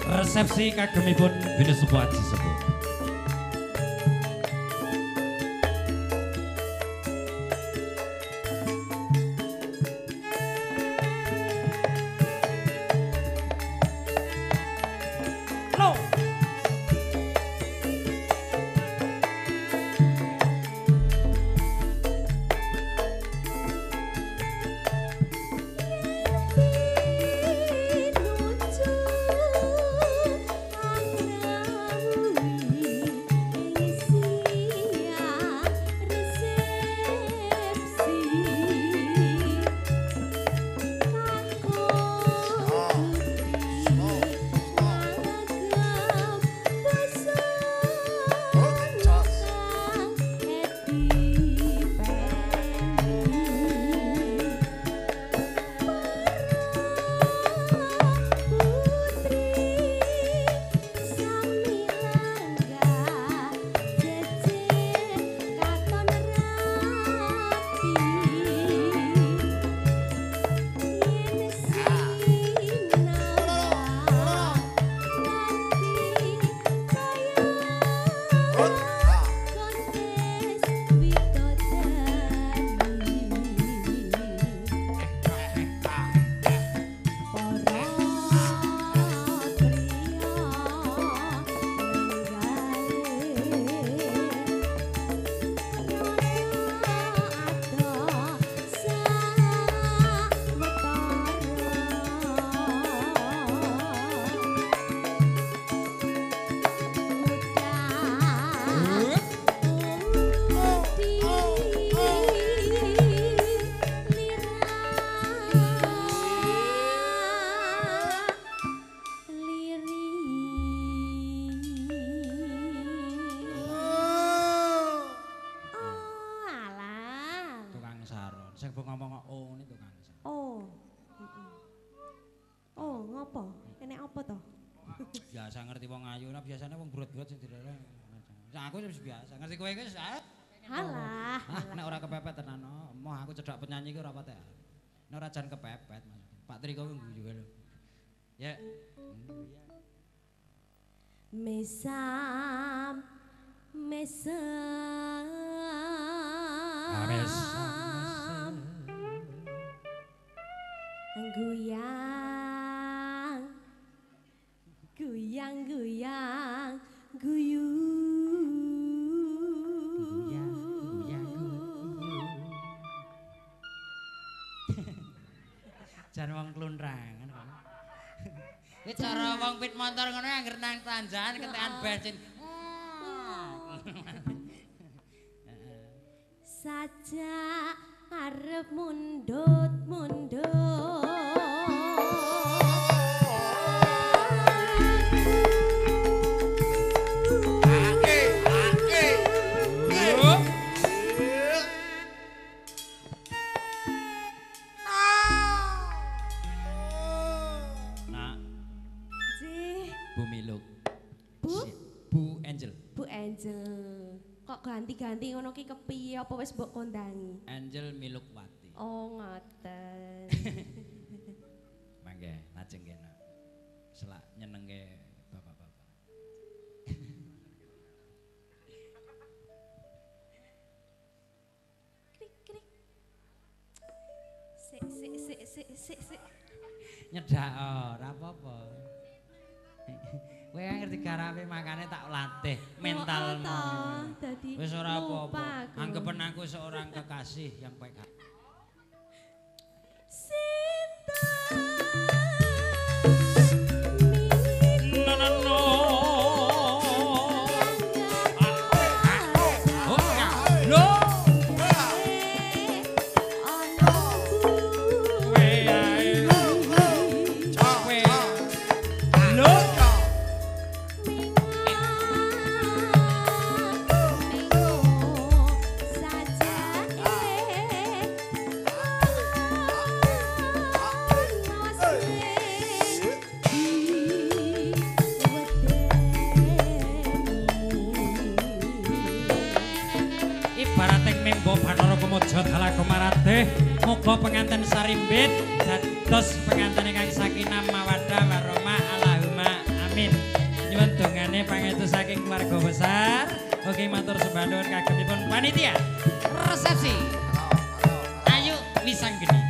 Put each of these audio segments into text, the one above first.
Resepsi kagemipun Bini Sepuh Aji Sepuh. Biasa ngerti wong ayu, nah biasanya wong brot-brot sing direreng. Nah, aku wis biasa. Ngerti kowe wis halah. Nek ora kepepet tenan, moh aku cedhak penyanyi ki ora pate. Nek ora jan kepepet, Mas. Pak Triko ku juga lho. Ya. Mesam mesam. Mesam. Goyang goyang goyang guyu goyang goyang jan wong klunrangan kok. Iki cara wong pit motor ngono angger nang tanjakan ketekan bensin. Saja arep mundut-mundut. Kok ganti-ganti ngono ki kepiye apa wis mbok kondangi? Angel Milukwati. Oh, ngoten. Mangke, lajeng kene. Selak nyenengke bapak-bapak. Krik krik. Sik. Nyedak ora apa-apa. Kowe ngerti garape makane tak latih mentalmu. Wis ora apa-apa. Anggepen aku seorang kekasih yang baik. Sinta. Mau pengantin sarimbit dados pengantin ingkang sakinah mawaddah warahmah Allahumma amin. Nyuwun dongane pangestu saking keluarga besar. Ugi matur sembah nuwun kagemipun panitia resepsi. Ayu Wisanggeni.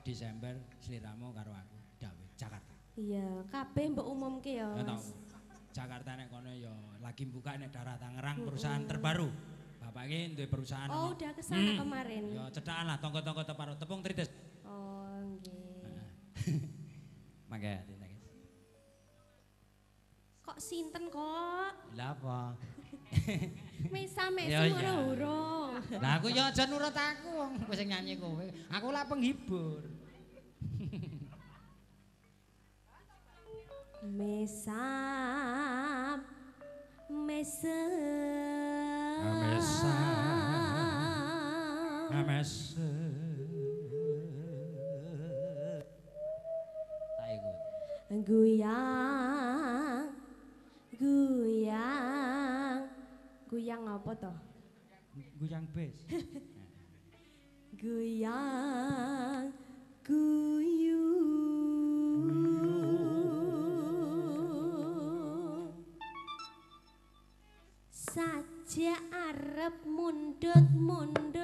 Desember sliramu karo aku dawe Jakarta. Iya, kabeh mbok umumke ya. Ya tau. Jakarta nek kono ya lagi buka nek daerah Tangerang perusahaan terbaru. Bapak iki duwe perusahaan. Oh, udah ke sana kemarin. Ya cedhakan lah tonggo-tonggo teparo tepung tritis. Oh, nggih. Mangke tindak. Kok sinten kok? Lah apa? Mesa-mesi Ya, ngono iya. urung. Lah aku ya aja nurut aku wong kowe sing nyanyi kowe. Aku lah penghibur. Mesam mesem Guyang guyang guyang apa toh? Guyang bes. Guyang guyu saja arep mundut-mundut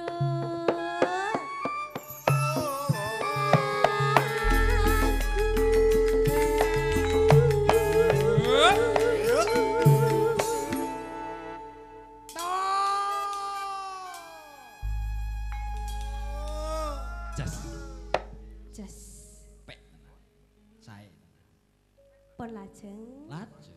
Pek. Sae. pun lajeng Lajeng.